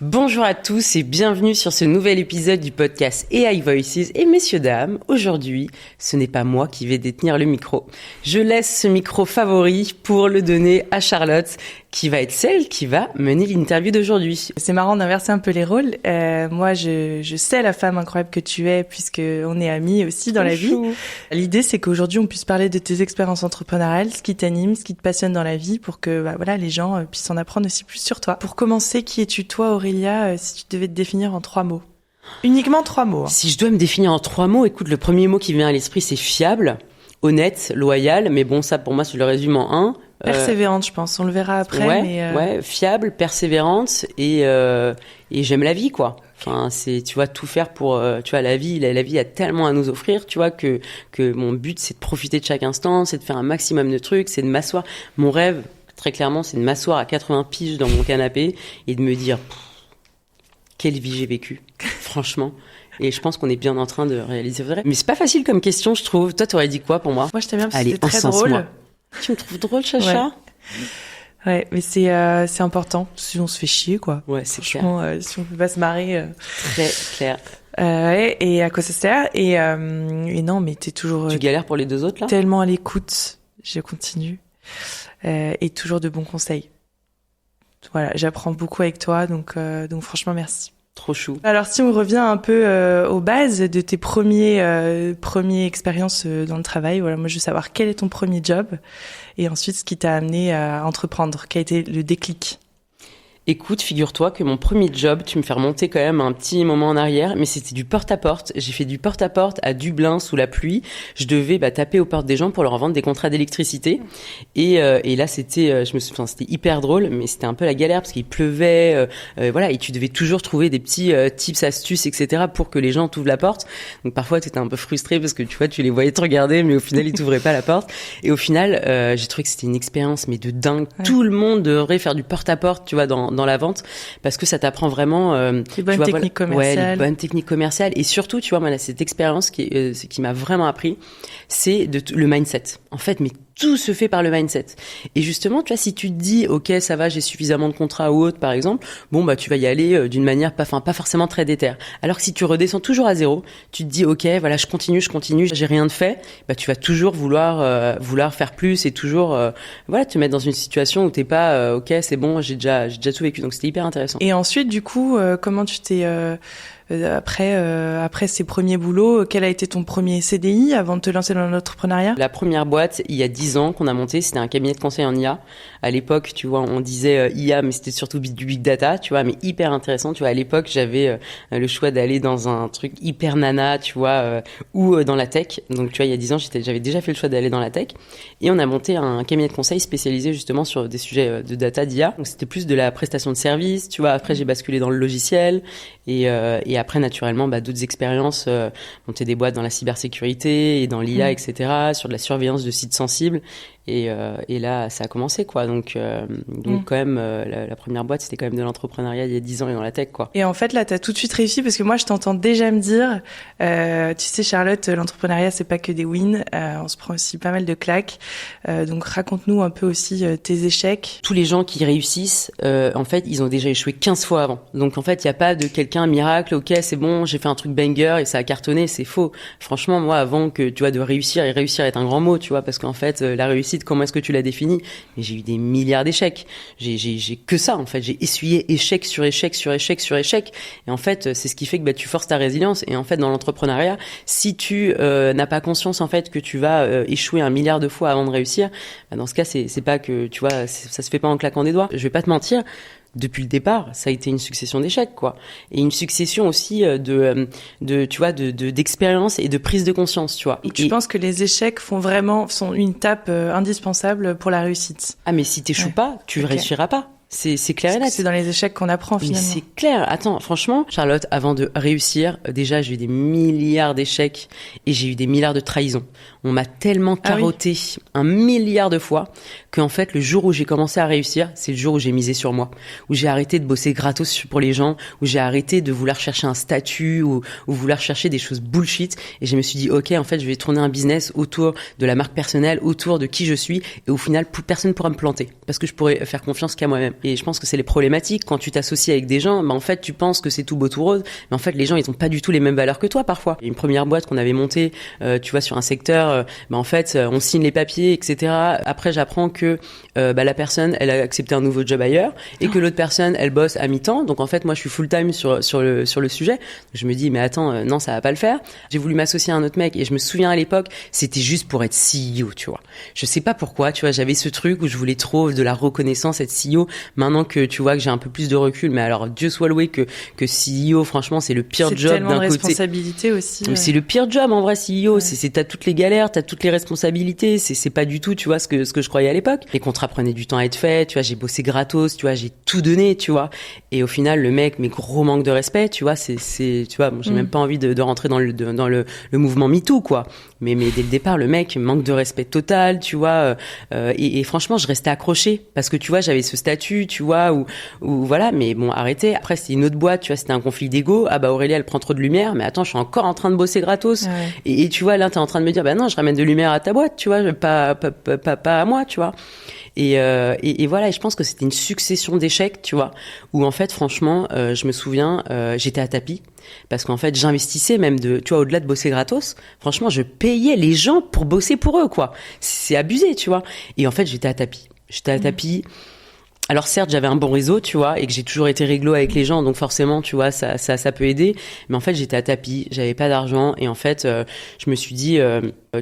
Bonjour à tous et bienvenue sur ce nouvel épisode du podcast AI Voices. Et messieurs, dames, aujourd'hui, ce n'est pas moi qui vais détenir le micro. Je laisse ce micro favori pour le donner à Charlotte, qui va être celle qui va mener l'interview d'aujourd'hui. C'est marrant d'inverser un peu les rôles. Moi, je sais la femme incroyable que tu es, puisque on est amis aussi dans la vie. L'idée, c'est qu'aujourd'hui, on puisse parler de tes expériences entrepreneuriales, ce qui t'anime, ce qui te passionne dans la vie, pour que les gens puissent en apprendre aussi plus sur toi. Pour commencer, qui es-tu toi, Aurélia, si tu devais te définir en 3 mots? Uniquement 3 mots. Hein. Si je dois me définir en 3 mots, écoute, le premier mot qui vient à l'esprit, c'est fiable, honnête, loyal. Mais bon, ça, pour moi, je le résume en un. Persévérante, je pense. On le verra après. Ouais, fiable, persévérante et j'aime la vie, quoi. Enfin, c'est, tu vois, tout faire pour, tu vois, la vie a tellement à nous offrir, tu vois, que mon but, c'est de profiter de chaque instant, c'est de faire un maximum de trucs, c'est de m'asseoir. Mon rêve, très clairement, c'est de m'asseoir à 80 piges dans mon canapé et de me dire, quelle vie j'ai vécue, franchement. Et je pense qu'on est bien en train de réaliser vrai. Mais c'est pas facile comme question, je trouve. Toi, t'aurais dit quoi pour moi? Moi, je t'aime bien parce que Allez, c'était très drôle. Tu me trouves drôle, Chacha? Ouais, mais c'est important. Sinon, on se fait chier, quoi. Ouais, c'est clair. Si on peut pas se marrer. Très clair. Et à quoi ça sert? Et non, mais t'es toujours. Tu galères pour les deux autres, là? Tellement à l'écoute. Je continue. Et toujours de bons conseils. Voilà, j'apprends beaucoup avec toi, donc franchement, merci. Trop chou. Alors, si on revient un peu aux bases de tes premières expériences dans le travail, voilà, moi, je veux savoir quel est ton premier job et ensuite ce qui t'a amené à entreprendre, quel a été le déclic. Écoute, figure-toi que mon premier job, tu me fais remonter quand même un petit moment en arrière, mais c'était du porte-à-porte. J'ai fait du porte-à-porte à Dublin sous la pluie. Je devais taper aux portes des gens pour leur vendre des contrats d'électricité. Et là, c'était, c'était hyper drôle, mais c'était un peu la galère parce qu'il pleuvait, et tu devais toujours trouver des petits tips, astuces, etc. pour que les gens t'ouvrent la porte. Donc parfois, t'étais un peu frustré parce que tu vois, tu les voyais te regarder, mais au final, ils t'ouvraient pas la porte. Et au final, j'ai trouvé que c'était une expérience mais de dingue. Ouais. Tout le monde devrait faire du porte-à-porte, tu vois, dans la vente, parce que ça t'apprend vraiment les bonnes techniques commerciales. Ouais, les bonnes techniques commerciales. Et surtout, tu vois, moi, là, cette expérience qui m'a vraiment appris, c'est le mindset. En fait, mais tout se fait par le mindset. Et justement, tu vois, si tu te dis, ok, ça va, j'ai suffisamment de contrats ou autre, par exemple, tu vas y aller d'une manière pas forcément très déter. Alors que si tu redescends toujours à zéro, tu te dis, ok, voilà, je continue, j'ai rien de fait, tu vas toujours vouloir faire plus et toujours, te mettre dans une situation où t'es pas, ok, c'est bon, j'ai déjà tout vécu. Donc c'était hyper intéressant. Et ensuite, du coup, comment tu t'es après ces premiers boulots, quel a été ton premier CDI avant de te lancer dans l'entrepreneuriat? La première boîte, il y a 10 ans qu'on a monté, c'était un cabinet de conseil en IA. À l'époque, tu vois, on disait IA, mais c'était surtout du big data, tu vois, mais hyper intéressant. Tu vois, à l'époque, j'avais le choix d'aller dans un truc hyper nana, tu vois, ou dans la tech. Donc, tu vois, il y a 10 ans, j'avais déjà fait le choix d'aller dans la tech. Et on a monté un cabinet de conseil spécialisé justement sur des sujets de data, d'IA. Donc, c'était plus de la prestation de service, tu vois. Après, j'ai basculé dans le logiciel et après, naturellement, d'autres expériences, monter des boîtes dans la cybersécurité et dans l'IA, etc., sur de la surveillance de sites sensibles. Et là, ça a commencé, quoi. Donc quand même, la première boîte, c'était quand même de l'entrepreneuriat il y a 10 ans et dans la tech, quoi. Et en fait, là, t'as tout de suite réussi parce que moi, je t'entends déjà me dire, tu sais, Charlotte, l'entrepreneuriat, c'est pas que des wins. On se prend aussi pas mal de claques. Donc, raconte-nous un peu aussi tes échecs. Tous les gens qui réussissent, en fait, ils ont déjà échoué 15 fois avant. Donc, en fait, il y a pas de quelqu'un miracle. Ok, c'est bon, j'ai fait un truc banger et ça a cartonné. C'est faux. Franchement, moi, avant que, tu vois, de réussir, et réussir est un grand mot, tu vois, parce qu'en fait, la réussite, comment est-ce que tu l'as définie? Mais j'ai eu des milliards d'échecs. J'ai que ça, en fait. J'ai essuyé échec sur échec sur échec sur échec. Et en fait, c'est ce qui fait que tu forces ta résilience. Et en fait, dans l'entrepreneuriat, si tu n'as pas conscience, en fait, que tu vas échouer 1 milliard de fois avant de réussir, dans ce cas, c'est pas que, tu vois, ça se fait pas en claquant des doigts. Je vais pas te mentir. Depuis le départ, ça a été une succession d'échecs, quoi. Et une succession aussi d'expérience et de prise de conscience, tu vois. Tu penses que les échecs sont une étape indispensable pour la réussite? Ah, mais si t'échoues pas, tu réussiras pas. C'est clair et net. C'est dans les échecs qu'on apprend, finalement. Mais c'est clair. Attends, franchement, Charlotte, avant de réussir, déjà, j'ai eu des milliards d'échecs et j'ai eu des milliards de trahisons. on m'a tellement carotté un milliard de fois qu'en fait, le jour où j'ai commencé à réussir, c'est le jour où j'ai misé sur moi, où j'ai arrêté de bosser gratos pour les gens, où j'ai arrêté de vouloir chercher un statut ou vouloir chercher des choses bullshit. Et je me suis dit, ok, en fait, je vais tourner un business autour de la marque personnelle, autour de qui je suis. Et au final, personne ne pourra me planter parce que je pourrais faire confiance qu'à moi-même. Et je pense que c'est les problématiques. Quand tu t'associes avec des gens, en fait, tu penses que c'est tout beau, tout rose. Mais en fait, les gens, ils ont pas du tout les mêmes valeurs que toi, parfois. Une première boîte qu'on avait montée, tu vois, sur un secteur, en fait, on signe les papiers, etc. Après, j'apprends que la personne, elle a accepté un nouveau job ailleurs et que l'autre personne, elle bosse à mi-temps. Donc, en fait, moi, je suis full-time sur le sujet. Je me dis, mais attends, non, ça va pas le faire. J'ai voulu m'associer à un autre mec et je me souviens à l'époque, c'était juste pour être CEO, tu vois. Je sais pas pourquoi, tu vois, j'avais ce truc où je voulais trop de la reconnaissance, être CEO. Maintenant que tu vois que j'ai un peu plus de recul, mais alors Dieu soit loué que CEO, franchement, c'est le pire job d'un côté. C'est tellement de responsabilité aussi. C'est le pire job en vrai, CEO. Ouais. T'as toutes les galères, t'as toutes les responsabilités. C'est pas du tout, tu vois, ce que je croyais à l'époque. Les contrats prenaient du temps à être faits, tu vois, j'ai bossé gratos, tu vois, j'ai tout donné, tu vois. Et au final, le mec, mais gros manque de respect, tu vois, tu vois, bon, j'ai même pas envie de rentrer dans le mouvement MeToo, quoi. Mais dès le départ, le mec manque de respect total, tu vois. Et franchement, je restais accrochée parce que tu vois, j'avais ce statut, tu vois, où voilà. Mais bon, arrêtez. Après, c'est une autre boîte, tu vois, c'était un conflit d'ego. Ah bah Aurélie, elle prend trop de lumière. Mais attends, je suis encore en train de bosser gratos. Ouais. Et tu vois, là, t'es en train de me dire, bah non, je ramène de lumière à ta boîte, tu vois, pas à moi, tu vois. Et voilà, et je pense que c'était une succession d'échecs, tu vois, où en fait, franchement, je me souviens, j'étais à tapis. Parce qu'en fait, j'investissais même tu vois, au-delà de bosser gratos, franchement, je payais les gens pour bosser pour eux, quoi. C'est abusé, tu vois. Et en fait, j'étais à tapis. Alors certes, j'avais un bon réseau, tu vois, et que j'ai toujours été réglo avec les gens, donc forcément, tu vois, ça peut aider. Mais en fait, j'étais à tapis, j'avais pas d'argent, et en fait, je me suis dit,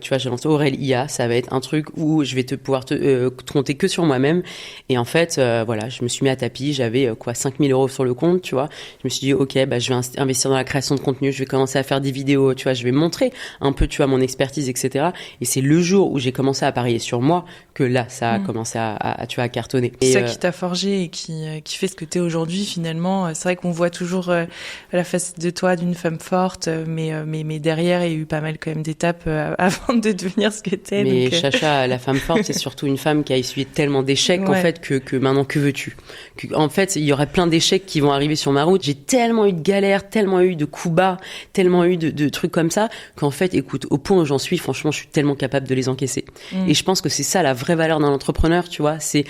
tu vois, j'ai lancé Aurélie IA, ça va être un truc où je vais pouvoir te compter que sur moi-même. Et en fait, voilà, je me suis mis à tapis, j'avais 5 000 € sur le compte, tu vois. Je me suis dit, ok, bah je vais investir dans la création de contenu, je vais commencer à faire des vidéos, tu vois, je vais montrer un peu, tu vois, mon expertise, etc. Et c'est le jour où j'ai commencé à parier sur moi que là, ça a commencé tu vois, à cartonner. C'est ça qui t'a forgé et qui fait ce que t'es aujourd'hui, finalement. C'est vrai qu'on voit toujours la face de toi d'une femme forte, mais derrière, il y a eu pas mal quand même d'étapes avant de devenir ce que t'es. Mais donc, Chacha, la femme forte, c'est surtout une femme qui a essuyé tellement d'échecs en fait que maintenant, que veux-tu ? En fait, il y aurait plein d'échecs qui vont arriver sur ma route. J'ai tellement eu de galères, tellement eu de coups bas, tellement eu de trucs comme ça qu'en fait, écoute, au point où j'en suis, franchement, je suis tellement capable de les encaisser. Et je pense que c'est ça la vraie valeur d'un entrepreneur, tu vois. C'est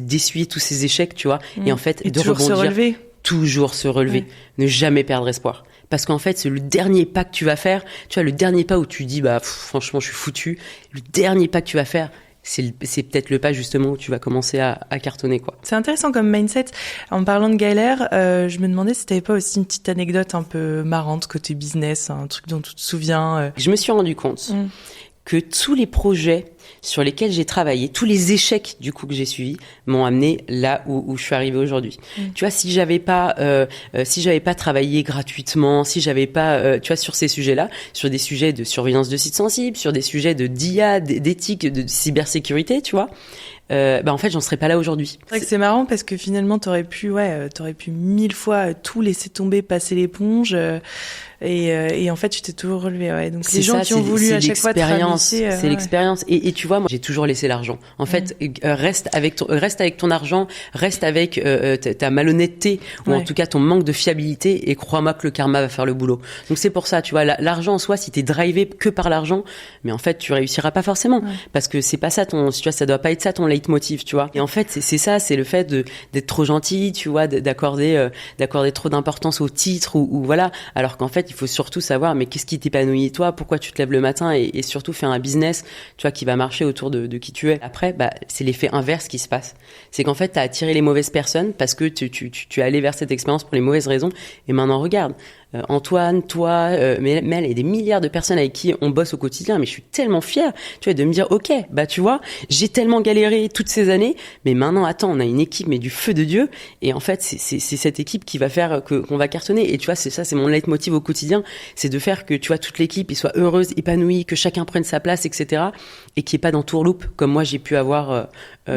d'essuyer tous ces échecs, tu vois, et en fait, de rebondir. Toujours se relever, ne jamais perdre espoir. Parce qu'en fait, c'est le dernier pas que tu vas faire, tu vois, le dernier pas où tu dis, franchement, je suis foutu. Le dernier pas que tu vas faire, c'est peut-être le pas justement où tu vas commencer à cartonner, quoi. C'est intéressant comme mindset. En parlant de galère, je me demandais si t'avais pas aussi une petite anecdote un peu marrante côté business, un truc dont tu te souviens. Je me suis rendu compte que tous les projets sur lesquels j'ai travaillé, tous les échecs du coup que j'ai suivis m'ont amené là où je suis arrivée aujourd'hui. Tu vois, si j'avais pas travaillé gratuitement, si j'avais pas tu vois, sur ces sujets-là, sur des sujets de surveillance de sites sensibles, sur des sujets d'IA, d'éthique, de cybersécurité, tu vois, en fait, j'en serais pas là aujourd'hui. C'est vrai que c'est marrant parce que finalement, t'aurais pu 1000 fois tout laisser tomber, passer l'éponge. Et en fait, tu t'es toujours relevé. Ouais. Donc les gens qui ont voulu à chaque fois te rabaisser, c'est l'expérience. Et tu vois, moi, j'ai toujours laissé l'argent. En fait, reste avec ton argent, reste avec ta malhonnêteté ou en tout cas ton manque de fiabilité. Et crois-moi que le karma va faire le boulot. Donc c'est pour ça, tu vois, l'argent en soi, si t'es drivé que par l'argent, mais en fait, tu réussiras pas forcément parce que c'est pas ça tu vois, ça doit pas être ça ton leitmotiv, tu vois. Et en fait, c'est ça, c'est le fait d'être trop gentil, tu vois, d'accorder trop d'importance au titre ou voilà, alors qu'en fait, il faut surtout savoir, mais qu'est-ce qui t'épanouit toi, pourquoi tu te lèves le matin et surtout faire un business, tu vois, qui va marcher autour de qui tu es. Après, c'est l'effet inverse qui se passe. C'est qu'en fait, t'as attiré les mauvaises personnes parce que tu es allé vers cette expérience pour les mauvaises raisons et maintenant regarde. Antoine, toi, Mel et des milliards de personnes avec qui on bosse au quotidien, mais je suis tellement fière, tu vois, de me dire, ok, tu vois, j'ai tellement galéré toutes ces années, mais maintenant, attends, on a une équipe, mais du feu de Dieu, et en fait, c'est cette équipe qui va faire qu'on va cartonner, et tu vois, c'est mon leitmotiv au quotidien, c'est de faire que, tu vois, toute l'équipe, soit heureuse, épanouie, que chacun prenne sa place, etc., et qu'il qui est pas d'entourloupe comme moi j'ai pu avoir,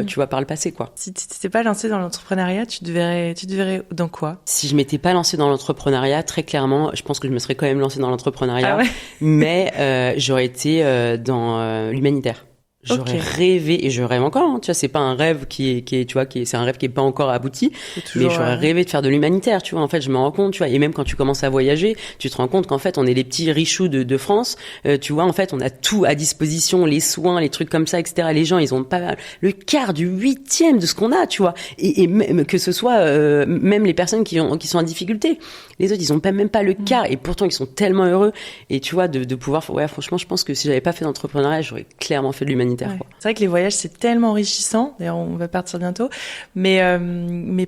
tu vois, par le passé, quoi. Si tu t'étais pas lancé dans l'entrepreneuriat, tu te verrais dans quoi? Si je m'étais pas lancée dans l'entrepreneuriat, très clairement, je pense que je me serais quand même lancée dans l'entrepreneuriat, Ah ouais. mais j'aurais été dans l'humanitaire. J'aurais rêvé, et je rêve encore, hein, tu vois, c'est pas un rêve c'est un rêve qui est pas encore abouti, mais j'aurais rêvé de faire de l'humanitaire, tu vois. En fait, je me rends compte, tu vois, et même quand tu commences à voyager, tu te rends compte qu'en fait, on est les petits richoux de France, tu vois, en fait, on a tout à disposition, les soins, les trucs comme ça, etc. Les gens, ils ont pas le quart du 8e de ce qu'on a, tu vois, et même que ce soit, même les personnes qui sont en difficulté, les autres, ils ont même pas le quart, et pourtant, ils sont tellement heureux, et tu vois, de pouvoir, ouais, franchement, je pense que si j'avais pas fait d'entrepreneuriat, j'aurais clairement fait de l'humanitaire. Ouais. C'est vrai que les voyages, c'est tellement enrichissant. D'ailleurs, on va partir bientôt. Mais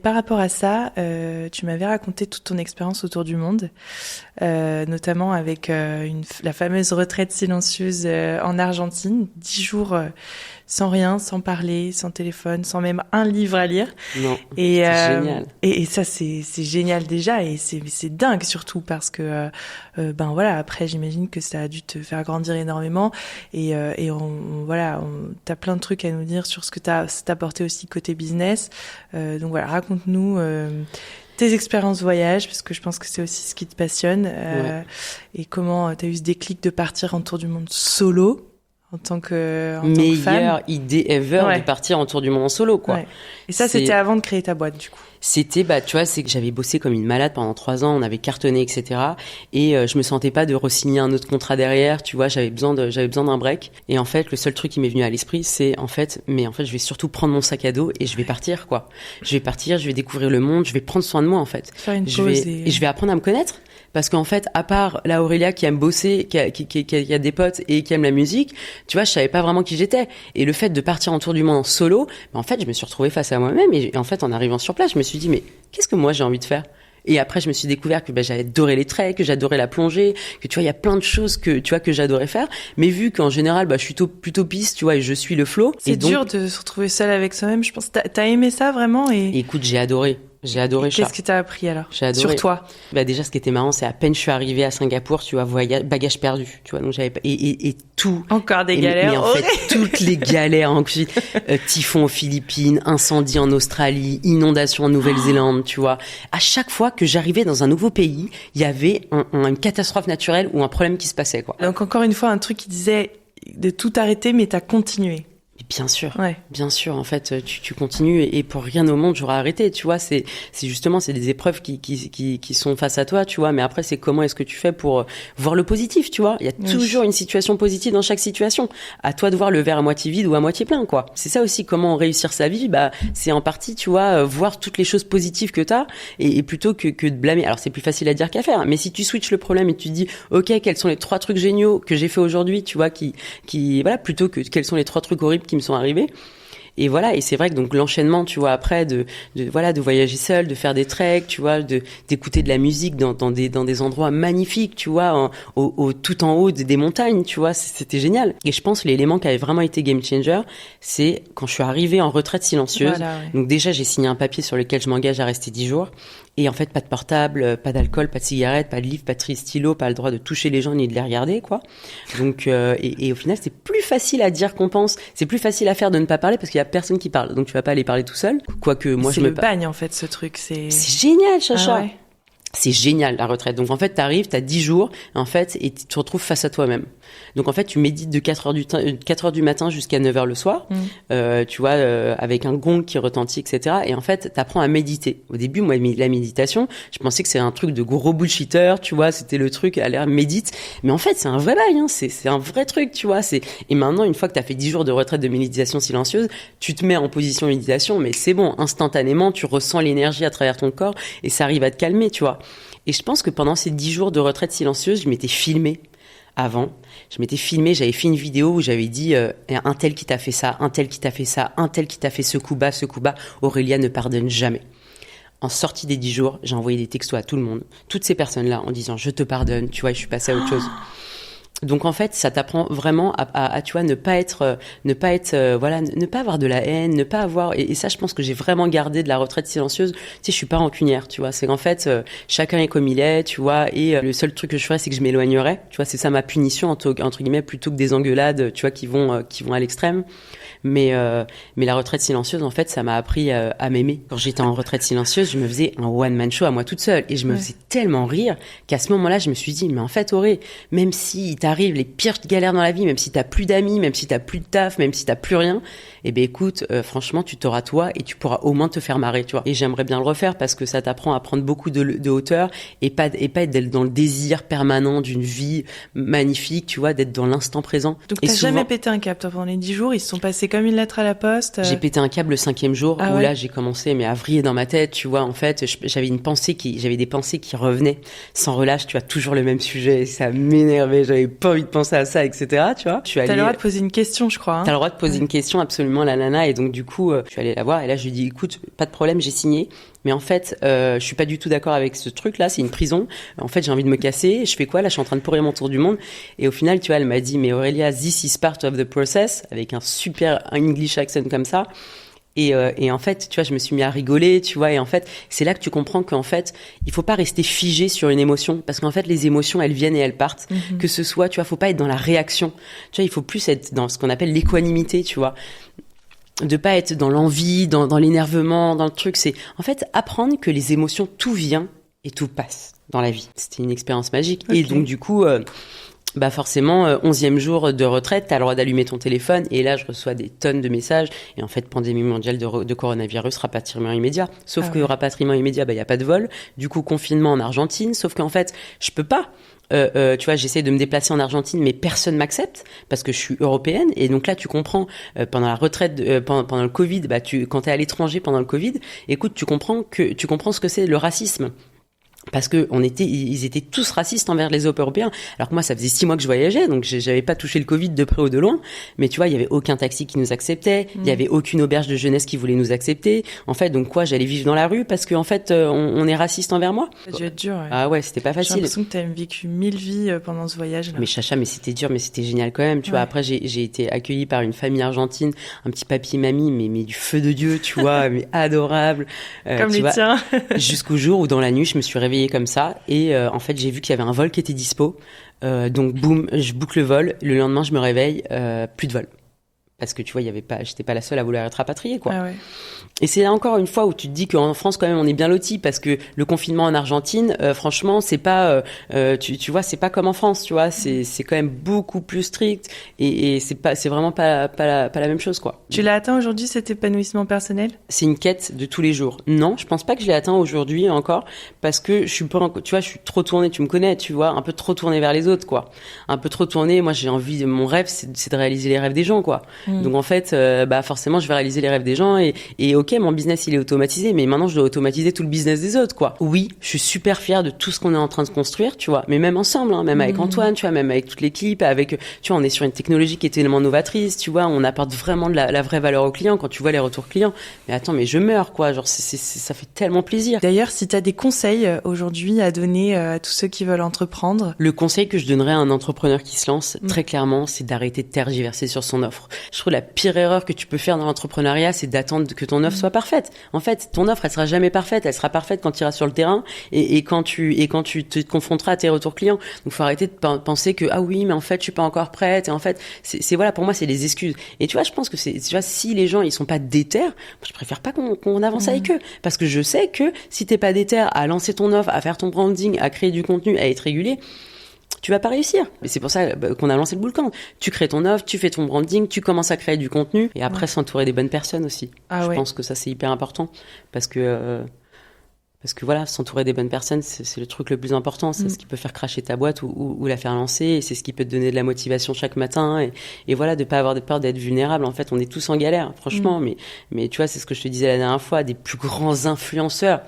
par rapport à ça, tu m'avais raconté toute ton expérience autour du monde, notamment avec la fameuse retraite silencieuse en Argentine, 10 jours sans rien, sans parler, sans téléphone, sans même un livre à lire. Non, c'est génial. Et ça, c'est génial déjà, et c'est dingue surtout parce que ben voilà, après j'imagine que ça a dû te faire grandir énormément, et t'as plein de trucs à nous dire sur ce que t'as apporté aussi côté business. Donc voilà, raconte-nous tes expériences voyage, parce que je pense que c'est aussi ce qui te passionne, et comment t'as eu ce déclic de partir en tour du monde solo. En tant que femme. Meilleure idée ever de partir en tour du monde en solo, quoi. Ouais. Et ça, c'était avant de créer ta boîte, du coup. C'était, tu vois, c'est que j'avais bossé comme une malade pendant 3 ans, on avait cartonné, etc. Et je me sentais pas de re-signer un autre contrat derrière, tu vois, j'avais besoin d'un break. Et en fait, le seul truc qui m'est venu à l'esprit, c'est je vais surtout prendre mon sac à dos et je vais partir, quoi. Je vais partir, je vais découvrir le monde, je vais prendre soin de moi, en fait. Faire une pause et je vais apprendre à me connaître. Parce qu'en fait, à part la Aurélia qui aime bosser, qui a des potes et qui aime la musique, tu vois, je savais pas vraiment qui j'étais. Et le fait de partir en tour du monde en solo, en fait, je me suis retrouvée face à moi-même. Et en fait, en arrivant sur place, je me suis dit, mais qu'est-ce que moi j'ai envie de faire? Et après, je me suis découvert que j'adorais les treks, que j'adorais la plongée, que tu vois, il y a plein de choses que j'adorais faire. Mais vu qu'en général, je suis plutôt piste, tu vois, et je suis le flow. C'est dur de se retrouver seule avec soi-même. Je pense. T'as aimé ça vraiment? Écoute, j'ai adoré. Qu'est-ce que t'as appris alors? J'ai adoré. Sur toi? Déjà, ce qui était marrant, c'est à peine je suis arrivée à Singapour, tu vois, bagage perdu, tu vois, donc j'avais pas, et tout. Encore des galères. Mais en fait, toutes les galères ensuite, typhon aux Philippines, incendie en Australie, inondation en Nouvelle-Zélande, tu vois. À chaque fois que j'arrivais dans un nouveau pays, il y avait une catastrophe naturelle ou un problème qui se passait, quoi. Donc encore une fois, un truc qui disait de tout arrêter, mais t'as continué. Bien sûr, en fait, tu continues et pour rien au monde j'aurais arrêté, tu vois, c'est des épreuves qui sont face à toi, tu vois, mais après c'est comment est-ce que tu fais pour voir le positif, tu vois, il y a toujours une situation positive dans chaque situation, à toi de voir le verre à moitié vide ou à moitié plein, quoi. C'est ça aussi, comment réussir sa vie, c'est en partie, tu vois, voir toutes les choses positives que t'as et plutôt que de blâmer. Alors c'est plus facile à dire qu'à faire, mais si tu switches le problème et tu te dis, ok, quels sont les 3 trucs géniaux que j'ai fait aujourd'hui, tu vois, plutôt que quels sont les 3 trucs horribles qui me sont arrivés. Et voilà, et c'est vrai que donc l'enchaînement, tu vois, après de voyager seul, de faire des treks, tu vois, d'écouter de la musique dans des endroits magnifiques, tu vois, tout en haut des montagnes, tu vois, c'était génial. Et je pense que l'élément qui avait vraiment été game changer, c'est quand je suis arrivée en retraite silencieuse. Voilà, ouais. Donc déjà, j'ai signé un papier sur lequel je m'engage à rester 10 jours. Et en fait, pas de portable, pas d'alcool, pas de cigarette, pas de livre, pas de stylo, pas le droit de toucher les gens ni de les regarder, quoi. Donc, et au final, c'est plus facile à dire qu'on pense. C'est plus facile à faire de ne pas parler parce qu'il y a personne qui parle. Donc, tu vas pas aller parler tout seul. Quoique, moi, je me bagne, en fait, ce truc. C'est génial, Chacha. Ah ouais. C'est génial, la retraite. Donc, en fait, t'arrives, t'as 10 jours, en fait, et tu te retrouves face à toi-même. Donc, en fait, tu médites de 4 heures du matin jusqu'à 9 heures le soir, tu vois, avec un gong qui retentit, etc. Et en fait, t'apprends à méditer. Au début, moi, la méditation, je pensais que c'est un truc de gros bullshitter, tu vois, c'était le truc à l'air médite. Mais en fait, c'est un vrai bail, hein, c'est un vrai truc, tu vois. Et maintenant, une fois que t'as fait 10 jours de retraite de méditation silencieuse, tu te mets en position méditation, mais c'est bon, instantanément, tu ressens l'énergie à travers ton corps et ça arrive à te calmer, tu vois. Et je pense que pendant ces 10 jours de retraite silencieuse, je m'étais filmée avant. J'avais fait une vidéo où j'avais dit un tel qui t'a fait ça, un tel qui t'a fait ça, un tel qui t'a fait ce coup bas, Aurélia ne pardonne jamais. En sortie des 10 jours, j'ai envoyé des textos à tout le monde, toutes ces personnes-là, en disant je te pardonne, tu vois, je suis passée à autre chose. Donc en fait, ça t'apprend vraiment à tu vois ne pas être voilà, ne pas avoir de la haine, ne pas avoir et ça je pense que j'ai vraiment gardé de la retraite silencieuse. Tu sais, je suis pas rancunière, tu vois, c'est qu'en fait chacun est comme il est, tu vois, et le seul truc que je ferais c'est que je m'éloignerais, tu vois, c'est ça ma punition entre guillemets plutôt que des engueulades, tu vois, qui vont à l'extrême. Mais la retraite silencieuse, en fait, ça m'a appris à m'aimer. Quand j'étais en retraite silencieuse, je me faisais un one-man show à moi toute seule. Et je me faisais tellement rire qu'à ce moment-là, je me suis dit, mais en fait, Auré, même si t'arrive les pires galères dans la vie, même si t'as plus d'amis, même si t'as plus de taf, même si t'as plus rien, eh ben écoute, franchement, tu t'auras toi et tu pourras au moins te faire marrer, tu vois. Et j'aimerais bien le refaire parce que ça t'apprend à prendre beaucoup de hauteur et pas être dans le désir permanent d'une vie magnifique, tu vois, d'être dans l'instant présent. Donc t'as jamais pété un câble, toi, pendant les 10 jours, ils se sont passés comme une lettre à la poste. J'ai pété un câble le 5e jour où là j'ai commencé à vriller dans ma tête, tu vois. En fait, j'avais des pensées qui revenaient sans relâche, tu vois, toujours le même sujet, ça m'énervait, j'avais pas envie de penser à ça, etc. Tu vois. T'as le droit de poser une question, je crois. T'as le droit de poser une question, absolument, la nana. Et donc du coup, je suis allée la voir et là je lui dis, écoute, pas de problème, j'ai signé, mais en fait, je suis pas du tout d'accord avec ce truc-là, c'est une prison. En fait, j'ai envie de me casser. Je fais quoi là? Je suis en train de pourrir mon tour du monde. Et au final, tu vois, elle m'a dit, mais Aurélia, this is part of the process, avec un super English accent comme ça. Et en fait, tu vois, je me suis mis à rigoler, tu vois, et en fait, c'est là que tu comprends qu'en fait, il faut pas rester figé sur une émotion, parce qu'en fait, les émotions, elles viennent et elles partent. Mm-hmm. Que ce soit, tu vois, faut pas être dans la réaction. Tu vois, il faut plus être dans ce qu'on appelle l'équanimité, tu vois. De pas être dans l'envie, dans l'énervement, dans le truc. C'est, en fait, apprendre que les émotions, tout vient et tout passe dans la vie. C'était une expérience magique. Okay. Et donc, du coup, forcément, 11e jour de retraite, t'as le droit d'allumer ton téléphone. Et là, je reçois des tonnes de messages. Et en fait, pandémie mondiale de coronavirus, rapatriement immédiat. Sauf que rapatriement immédiat, y a pas de vol. Du coup, confinement en Argentine. Sauf qu'en fait, je peux pas. Tu vois, j'essaie de me déplacer en Argentine, mais personne m'accepte parce que je suis européenne. Et donc là, tu comprends, pendant la retraite, pendant le Covid, quand t'es à l'étranger pendant le Covid, écoute, tu comprends ce que c'est le racisme. Parce que ils étaient tous racistes envers les Européens. Alors que moi, ça faisait 6 mois que je voyageais, donc j'avais pas touché le Covid de près ou de loin. Mais tu vois, il y avait aucun taxi qui nous acceptait, il y avait aucune auberge de jeunesse qui voulait nous accepter. En fait, donc quoi, j'allais vivre dans la rue parce que en fait, on est raciste envers moi. Ça a dû être dur. Ouais. Ah ouais, c'était pas facile. J'ai l'impression que t'as vécu 1000 vies pendant ce voyage. Là. Mais chacha, mais c'était dur, mais c'était génial quand même. Tu vois, après j'ai été accueillie par une famille argentine, un petit papy et mamie, mais du feu de Dieu, tu vois, mais adorable. Comme les tiens. Jusqu'au jour où dans la nuit, je me suis réveillée comme ça. Et en fait, j'ai vu qu'il y avait un vol qui était dispo. Donc, boum, je boucle le vol. Le lendemain, je me réveille, plus de vol. Parce que tu vois, j'étais pas la seule à vouloir être rapatriée, quoi. Ah ouais. Et c'est là encore une fois où tu te dis qu'en France, quand même, on est bien lotis parce que le confinement en Argentine, franchement, c'est pas, tu vois, c'est pas comme en France, tu vois, c'est quand même beaucoup plus strict et c'est vraiment pas la même chose, quoi. Tu l'as atteint aujourd'hui, cet épanouissement personnel? C'est une quête de tous les jours. Non, je pense pas que je l'ai atteint aujourd'hui encore parce que je suis pas, tu vois, je suis trop tournée, tu me connais, tu vois, un peu trop tournée vers les autres, quoi. Un peu trop tournée. Moi, j'ai envie, mon rêve, c'est de réaliser les rêves des gens, quoi. Donc en fait, forcément, je vais réaliser les rêves des gens et ok, mon business il est automatisé, mais maintenant je dois automatiser tout le business des autres, quoi. Oui, je suis super fière de tout ce qu'on est en train de construire, tu vois, mais même ensemble, hein, même avec Antoine, tu vois, même avec toute l'équipe, tu vois, on est sur une technologie qui est tellement novatrice, tu vois, on apporte vraiment de la vraie valeur aux clients quand tu vois les retours clients. Mais attends, mais je meurs, quoi, genre ça fait tellement plaisir. D'ailleurs, si t'as des conseils aujourd'hui à donner à tous ceux qui veulent entreprendre. Le conseil que je donnerais à un entrepreneur qui se lance, très clairement, c'est d'arrêter de tergiverser sur son offre. Je trouve la pire erreur que tu peux faire dans l'entrepreneuriat, c'est d'attendre que ton offre soit parfaite. En fait, ton offre, elle sera jamais parfaite. Elle sera parfaite quand tu iras sur le terrain et quand tu te confronteras à tes retours clients. Donc, faut arrêter de penser que, ah oui, mais en fait, je suis pas encore prête. Et en fait, c'est voilà, pour moi, c'est des excuses. Et tu vois, je pense que tu vois, si les gens, ils sont pas déter, je préfère pas qu'on avance avec eux. Parce que je sais que si t'es pas déter à lancer ton offre, à faire ton branding, à créer du contenu, à être régulier, tu vas pas réussir. Mais c'est pour ça qu'on a lancé le Bootcamp. Tu crées ton offre, tu fais ton branding, tu commences à créer du contenu et après s'entourer des bonnes personnes aussi. Je pense que ça c'est hyper important parce que voilà, s'entourer des bonnes personnes, c'est le truc le plus important. C'est ce qui peut faire cracher ta boîte ou la faire lancer. Et c'est ce qui peut te donner de la motivation chaque matin. Et voilà, de pas avoir de peur d'être vulnérable. En fait, on est tous en galère, franchement. Mais tu vois, c'est ce que je te disais la dernière fois, des plus grands influenceurs.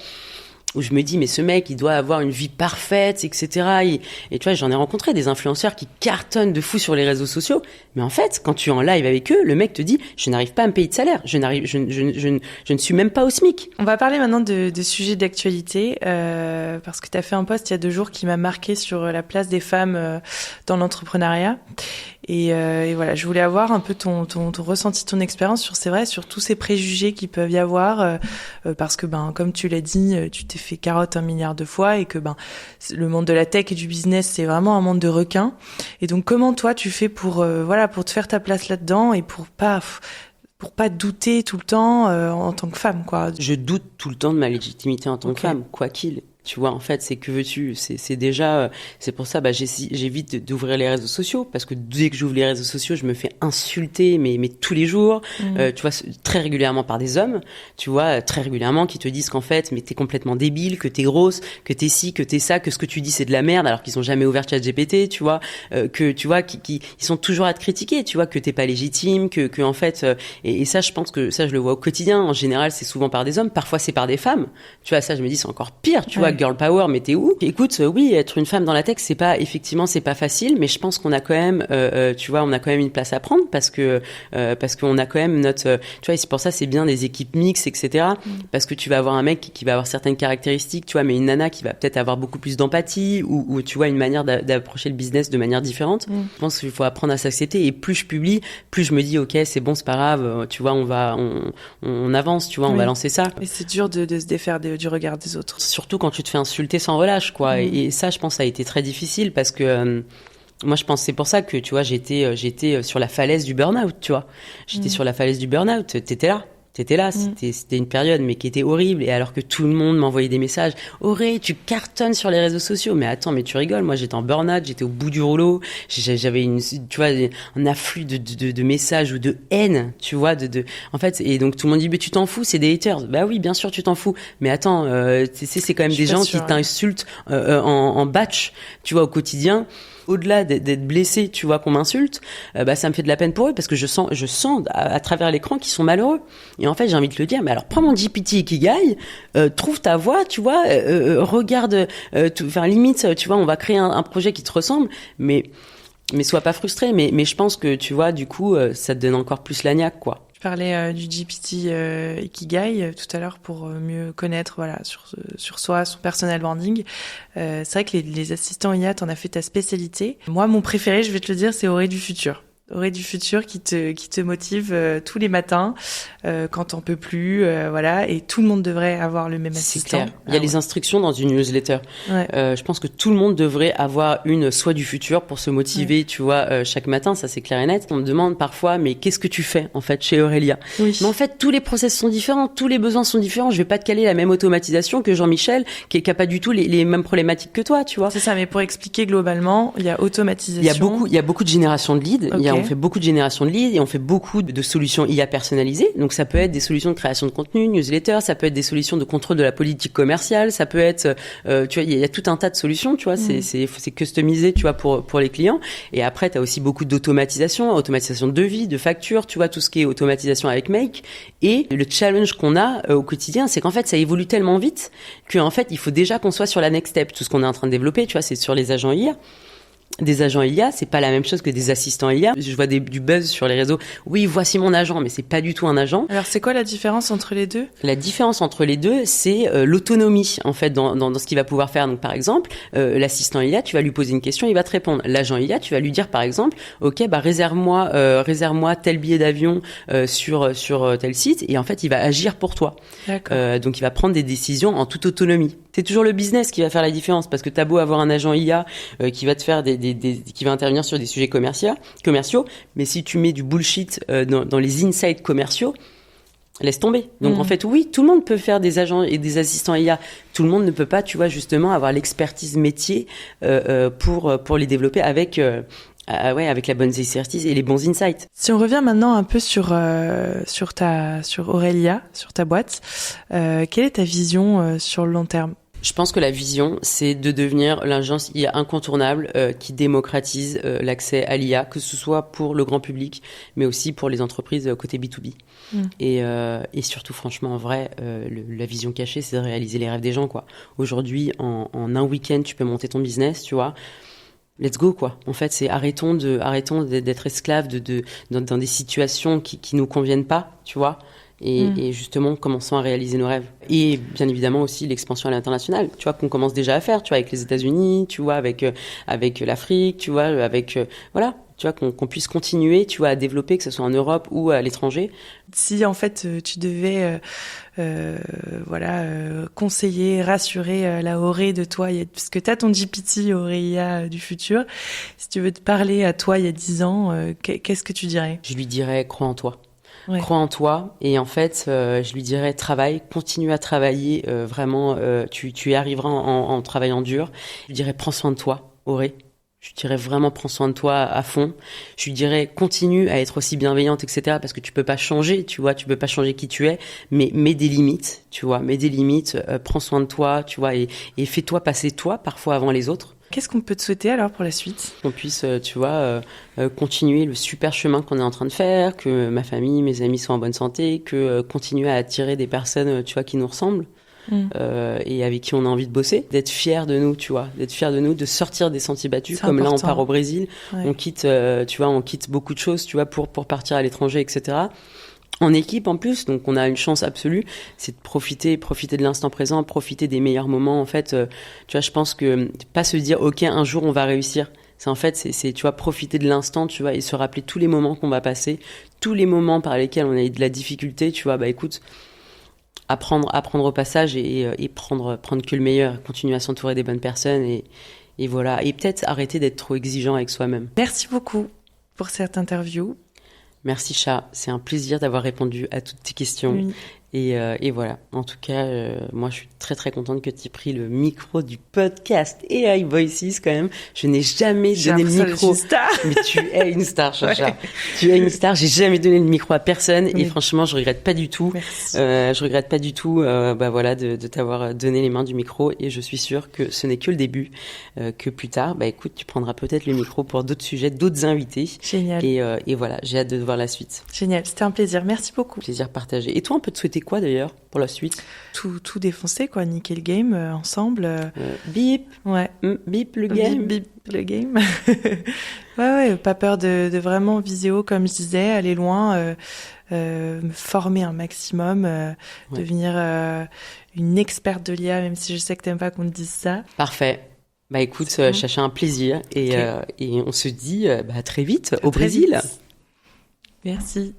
où je me dis mais ce mec il doit avoir une vie parfaite, etc. Et tu vois, j'en ai rencontré des influenceurs qui cartonnent de fou sur les réseaux sociaux, mais en fait quand tu es en live avec eux, le mec te dit je n'arrive pas à me payer de salaire, je ne suis même pas au SMIC. On va parler maintenant de sujets d'actualité, parce que tu as fait un post il y a 2 jours qui m'a marqué sur la place des femmes dans l'entrepreneuriat. Et voilà, je voulais avoir un peu ton ressenti, ton expérience sur tous ces préjugés qui peuvent y avoir, parce que comme tu l'as dit, tu t'es fait carotte 1 milliard de fois et que le monde de la tech et du business c'est vraiment un monde de requins. Et donc comment toi tu fais pour te faire ta place là-dedans et pour pas douter tout le temps en tant que femme, quoi. Je doute tout le temps de ma légitimité en tant que femme, quoi qu'il. Tu vois, en fait, c'est que veux-tu, c'est déjà, c'est pour ça, j'évite d'ouvrir les réseaux sociaux, parce que dès que j'ouvre les réseaux sociaux, je me fais insulter, mais tous les jours, tu vois, très régulièrement par des hommes, tu vois, très régulièrement, qui te disent qu'en fait, mais t'es complètement débile, que t'es grosse, que t'es ci, que t'es ça, que ce que tu dis c'est de la merde, alors qu'ils ont jamais ouvert ChatGPT, tu vois, que tu vois, ils sont toujours à te critiquer, tu vois, que t'es pas légitime, que en fait, et ça, je pense que ça, je le vois au quotidien. En général, c'est souvent par des hommes, parfois c'est par des femmes, tu vois, ça, je me dis, c'est encore pire, tu vois. Girl power, mais t'es où? Écoute, oui, être une femme dans la tech, c'est pas facile, mais je pense qu'on a quand même, tu vois, on a quand même une place à prendre parce qu'on a quand même notre, tu vois, et c'est pour ça c'est bien des équipes mixtes, etc. Parce que tu vas avoir un mec qui va avoir certaines caractéristiques, tu vois, mais une nana qui va peut-être avoir beaucoup plus d'empathie ou tu vois une manière d'approcher le business de manière différente. Je pense qu'il faut apprendre à s'accepter, et plus je publie, plus je me dis ok, c'est bon, c'est pas grave, tu vois, on avance, tu vois, on va lancer ça. Et c'est dur de se défaire du regard des autres. Surtout quand tu te fais insulter sans relâche, quoi. Et ça, je pense, ça a été très difficile parce que moi, je pense, c'est pour ça que, tu vois, j'étais sur la falaise du burn-out, tu vois. J'étais sur la falaise du burn-out. T'étais là. C'était une période, mais qui était horrible. Et alors que tout le monde m'envoyait des messages. Auré, tu cartonnes sur les réseaux sociaux. Mais attends, mais tu rigoles. Moi, j'étais en burn-out. J'étais au bout du rouleau. J'avais tu vois, un afflux de messages ou de haine, tu vois, en fait, et donc tout le monde dit, mais tu t'en fous, c'est des haters. Bah oui, bien sûr, tu t'en fous. Mais attends, c'est quand même des gens qui t'insultent, en batch, tu vois, au quotidien. Au-delà d'être blessé, tu vois, qu'on m'insulte, ça me fait de la peine pour eux parce que je sens à travers l'écran qu'ils sont malheureux. Et en fait, j'ai envie de le dire, mais alors prends mon GPT Ikigai, trouve ta voie, tu vois, regarde, limite, tu vois, on va créer un projet qui te ressemble, mais sois pas frustré. Mais je pense que, tu vois, du coup, ça te donne encore plus la niaque, quoi. Je parlais du GPT Ikigai tout à l'heure pour mieux connaître sur soi, son personal branding. C'est vrai que les assistants IA, t'en as fait ta spécialité. Moi, mon préféré, je vais te le dire, c'est Auré du futur. Auré du futur qui te motive tous les matins quand t'en peux plus, voilà, et tout le monde devrait avoir le même assistant. C'est clair. Il y a les instructions dans une newsletter. Ouais. Je pense que tout le monde devrait avoir une Soi du futur pour se motiver, tu vois, chaque matin, ça c'est clair et net. On me demande parfois, mais qu'est-ce que tu fais en fait chez Aurélia? Oui. Mais en fait, tous les process sont différents, tous les besoins sont différents. Je vais pas te caler la même automatisation que Jean-Michel, qui a pas du tout les mêmes problématiques que toi, tu vois. C'est ça, mais pour expliquer globalement, il y a automatisation. Il y a beaucoup de génération de leads. Okay. On fait beaucoup de génération de leads et on fait beaucoup de solutions IA personnalisées. Donc ça peut être des solutions de création de contenu, newsletter, ça peut être des solutions de contrôle de la politique commerciale, ça peut être, tu vois, il y a tout un tas de solutions, tu vois, c'est customisé, tu vois, pour les clients. Et après, tu as aussi beaucoup d'automatisation de devis, de factures, tu vois, tout ce qui est automatisation avec Make. Et le challenge qu'on a au quotidien, c'est qu'en fait, ça évolue tellement vite qu'en fait, il faut déjà qu'on soit sur la next step. Tout ce qu'on est en train de développer, tu vois, c'est sur les agents IA. Des agents IA, c'est pas la même chose que des assistants IA. Je vois du buzz sur les réseaux. Oui, voici mon agent, mais c'est pas du tout un agent. Alors, c'est quoi la différence entre les deux? La différence entre les deux, c'est l'autonomie, en fait, dans ce qu'il va pouvoir faire. Donc, par exemple, l'assistant IA, tu vas lui poser une question, il va te répondre. L'agent IA, tu vas lui dire, par exemple, ok, réserve-moi tel billet d'avion sur tel site, et en fait, il va agir pour toi. D'accord. Donc, il va prendre des décisions en toute autonomie. C'est toujours le business qui va faire la différence, parce que t'as beau avoir un agent IA qui va te faire qui va intervenir sur des sujets commerciaux, mais si tu mets du bullshit dans les insights commerciaux, laisse tomber. Donc en fait, oui, tout le monde peut faire des agents et des assistants IA. Tout le monde ne peut pas, tu vois, justement, avoir l'expertise métier pour les développer avec la bonne expertise et les bons insights. Si on revient maintenant un peu sur Aurélia, sur ta boîte, quelle est ta vision sur le long terme? Je pense que la vision, c'est de devenir l'agence IA incontournable qui démocratise l'accès à l'IA, que ce soit pour le grand public, mais aussi pour les entreprises côté B2B. Et surtout, franchement, en vrai, la vision cachée, c'est de réaliser les rêves des gens, quoi. Aujourd'hui, en un week-end, tu peux monter ton business, tu vois. Let's go, quoi. En fait, c'est arrêtons d'être esclaves dans des situations qui nous conviennent pas, tu vois. Et justement, commençons à réaliser nos rêves. Et bien évidemment aussi l'expansion à l'international, tu vois, qu'on commence déjà à faire, tu vois, avec les États-Unis, tu vois, avec l'Afrique, tu vois, voilà, tu vois, qu'on puisse continuer, tu vois, à développer, que ce soit en Europe ou à l'étranger. Si en fait tu devais, conseiller, rassurer la Auré de toi, parce que t'as ton GPT Aurélia du futur, si tu veux te parler à toi il y a 10 ans, qu'est-ce que tu dirais? Je lui dirais, crois en toi. Ouais. Crois en toi et en fait je lui dirais travaille, continue à travailler vraiment, tu y arriveras en travaillant dur. Je lui dirais prends soin de toi, Auré. Je lui dirais vraiment prends soin de toi à fond. Je lui dirais continue à être aussi bienveillante, etc. Parce que tu peux pas changer, tu vois, tu peux pas changer qui tu es, mais mets des limites, tu vois, mets des limites, prends soin de toi, tu vois, et fais-toi passer toi parfois avant les autres. Qu'est-ce qu'on peut te souhaiter alors pour la suite? Qu'on puisse, tu vois, continuer le super chemin qu'on est en train de faire, que ma famille, mes amis soient en bonne santé, que continuer à attirer des personnes, tu vois, qui nous ressemblent et avec qui on a envie de bosser, d'être fiers de nous, tu vois, d'être fiers de nous, de sortir des sentiers battus, C'est comme important. là on part au Brésil, Ouais. on quitte, tu vois, on quitte beaucoup de choses, tu vois, pour partir à l'étranger, etc. En équipe en plus, donc on a une chance absolue, c'est de profiter de l'instant présent, profiter des meilleurs moments. En fait, tu vois, je pense que pas se dire ok un jour on va réussir. C'est en fait c'est tu vois profiter de l'instant, tu vois, et se rappeler tous les moments qu'on va passer, tous les moments par lesquels on a eu de la difficulté, tu vois. Bah écoute, apprendre au passage et prendre que le meilleur, continuer à s'entourer des bonnes personnes et voilà. Et peut-être arrêter d'être trop exigeant avec soi-même. Merci beaucoup pour cette interview. Merci Chat, c'est un plaisir d'avoir répondu à toutes tes questions. Oui. Et voilà, en tout cas, moi je suis très très contente que tu aies pris le micro du podcast AI Voices quand même. Je n'ai jamais donné le micro. Mais tu es une star, Chacha. Ouais. Tu es une star, j'ai jamais donné le micro à personne et franchement je regrette pas du tout. Je regrette pas du tout de t'avoir donné les mains du micro et je suis sûre que ce n'est que le début, que plus tard, écoute, tu prendras peut-être le micro pour d'autres sujets, d'autres invités. Génial. Et voilà, j'ai hâte de voir la suite. Génial, c'était un plaisir, merci beaucoup. Plaisir partagé. Et toi, on peut te souhaiter quoi d'ailleurs pour la suite? Tout défoncer quoi, niquer le game ensemble. Bip. Ouais. Bip le game. Bip le game. ouais, pas peur de vraiment viséo comme je disais, aller loin, me former un maximum, devenir une experte de l'IA, même si je sais que t'aimes pas qu'on te dise ça. Parfait. Bah écoute, Chacha, un plaisir et on se dit à très vite au Brésil. Vite. Merci.